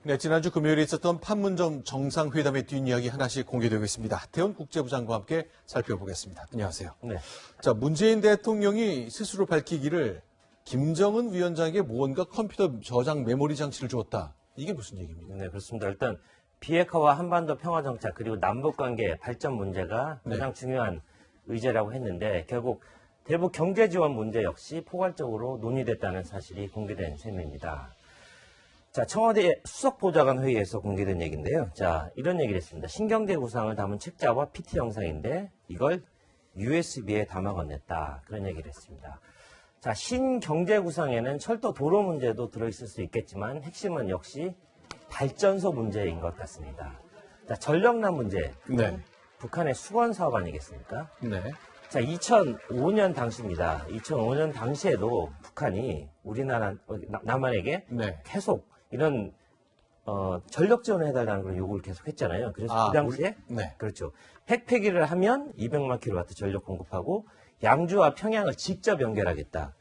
네, 지난주 금요일에 있었던 판문점 정상회담의 뒷이야기 하나씩 공개되고 있습니다. 태훈 국제부장과 함께 살펴보겠습니다. 안녕하세요. 네. 자, 문재인 대통령이 스스로 밝히기를 김정은 위원장에게 무언가 컴퓨터 저장 메모리 장치를 주었다. 이게 무슨 얘기입니까? 네, 그렇습니다. 일단 비핵화와 한반도 평화정착 그리고 남북관계 발전 문제가 가장 중요한 의제라고 했는데 결국 대북 경제지원 문제 역시 포괄적으로 논의됐다는 사실이 공개된 셈입니다. 자, 청와대 수석보좌관 회의에서 공개된 얘기인데요. 자, 이런 얘기를 했습니다. 신경제 구상을 담은 책자와 PT 영상인데 이걸 USB에 담아 건넸다. 그런 얘기를 했습니다. 자, 신경제 구상에는 철도 도로 문제도 들어있을 수 있겠지만 핵심은 역시 발전소 문제인 것 같습니다. 자, 전력난 문제. 네. 북한의 수건 사업 아니겠습니까? 네. 자, 2005년 당시입니다. 2005년 당시에도 북한이 우리나라, 남한에게 네. 계속 이런, 전력 지원을 해달라는 그런 요구를 계속 했잖아요. 그래서 그 당시에, 네. 그렇죠. 핵 폐기를 하면 200만 킬로와트 전력 공급하고 양주와 평양을 직접 연결하겠다.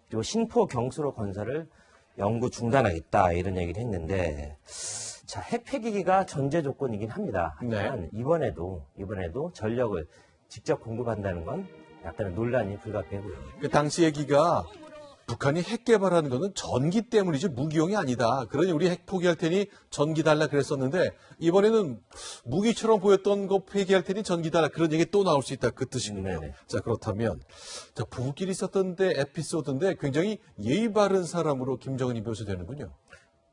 그리고 신포 경수로 건설을 영구 중단하겠다. 이런 얘기를 했는데, 자, 핵 폐기가 전제 조건이긴 합니다. 하지만 이번에도 전력을 직접 공급한다는 건 약간의 논란이 불가피해 보입니다. 그 당시 얘기가 북한이 핵 개발하는 거는 전기 때문이지 무기용이 아니다. 그러니 우리 핵 포기할 테니 전기 달라 그랬었는데 이번에는 무기처럼 보였던 거 폐기할 테니 전기 달라 그런 얘기 또 나올 수 있다. 그 뜻이군요. 네네. 자, 그렇다면 자, 부부끼리 있었던데 에피소드인데 굉장히 예의 바른 사람으로 김정은이 묘사되는군요.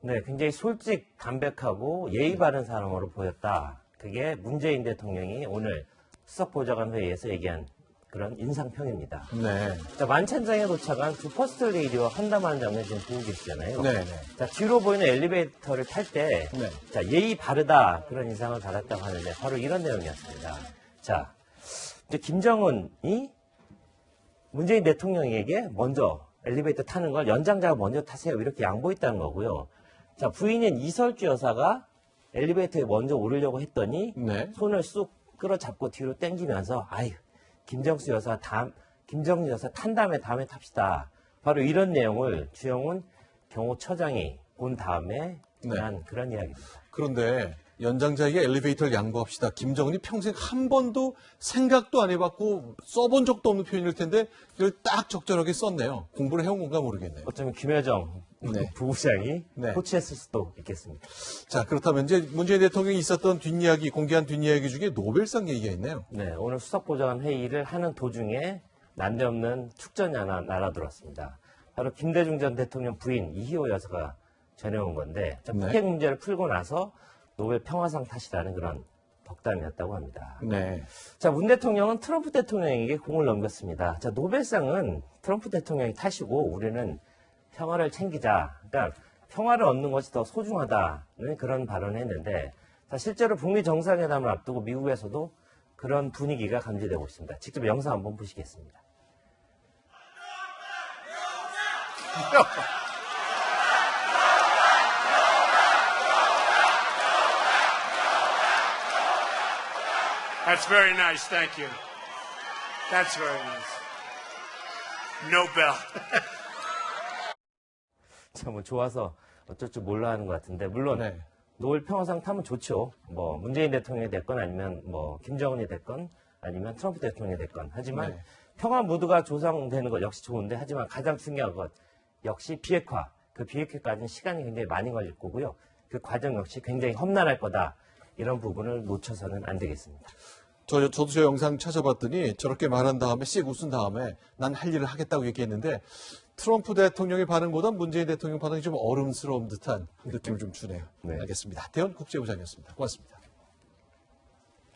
네, 굉장히 솔직, 담백하고 예의 바른 사람으로 보였다. 그게 문재인 대통령이 오늘 수석보좌관 회의에서 얘기한 그런 인상평입니다. 네. 자, 만찬장에 도착한 두 퍼스트 레이디와 환담하는 장면 지금 보고 계시잖아요. 네. 자, 뒤로 보이는 엘리베이터를 탈 때, 네. 자, 예의 바르다 그런 인상을 받았다고 하는데 바로 이런 내용이었습니다. 자, 이제 김정은이 문재인 대통령에게 먼저 엘리베이터 타는 걸 연장자가 먼저 타세요 이렇게 양보했다는 거고요. 자, 부인인 이설주 여사가 엘리베이터에 먼저 오르려고 했더니 네. 손을 쑥 끌어잡고 뒤로 당기면서 아유 김정수 여사 김정수 여사 탄 다음에 탑시다. 바로 이런 내용을 주영훈 경호처장이 본 다음에 한 그런 이야기입니다. 그런데 연장자에게 엘리베이터를 양보합시다. 김정은이 평생 한 번도 생각도 안 해봤고 써본 적도 없는 표현일 텐데 이걸 딱 적절하게 썼네요. 공부를 해온 건가 모르겠네요. 어쩌면 김여정 부부장이 코치했을 수도 있겠습니다. 자, 그렇다면 이제 문재인 대통령이 있었던 뒷이야기, 공개한 뒷이야기 중에 노벨상 얘기가 있네요. 네, 오늘 수석보좌관 회의를 하는 도중에 난데없는 축전이 하나 날아들었습니다. 바로 김대중 전 대통령 부인 이희호 여사가 전해온 건데 북핵 문제를 풀고 나서 노벨 평화상 탓이라는 그런 덕담이었다고 합니다. 네. 자, 문 대통령은 트럼프 대통령에게 공을 넘겼습니다. 자, 노벨상은 트럼프 대통령이 타시고 우리는 평화를 챙기자. 그러니까 평화를 얻는 것이 더 소중하다는 그런 발언을 했는데 자, 실제로 북미 정상회담을 앞두고 미국에서도 그런 분위기가 감지되고 있습니다. 직접 영상 한번 보시겠습니다. That's very nice. Thank you. That's very nice. Nobel. 참, 뭐 좋아서 어쩔 줄 몰라 하는 것 같은데 물론 노벨 평화상 타면 좋죠. 뭐 문재인 대통령이 됐건 아니면 뭐 김정은이 됐건 아니면 트럼프 대통령이 됐건 하지만 평화 무드가 조성되는 것 역시 좋은데 하지만 가장 중요한 것 역시 비핵화. 그 비핵화까지는 시간이 굉장히 많이 걸릴 거고요. 그 과정 역시 굉장히 험난할 거다. 이런 부분을 놓쳐서는 안 되겠습니다. 저도 저 영상 찾아봤더니 저렇게 말한 다음에 씩 웃은 다음에 난 할 일을 하겠다고 얘기했는데 트럼프 대통령의 반응보다 문재인 대통령 반응이 좀 얼음스러운 듯한 느낌을 좀 주네요. 알겠습니다. 태훈 국제부장이었습니다. 고맙습니다.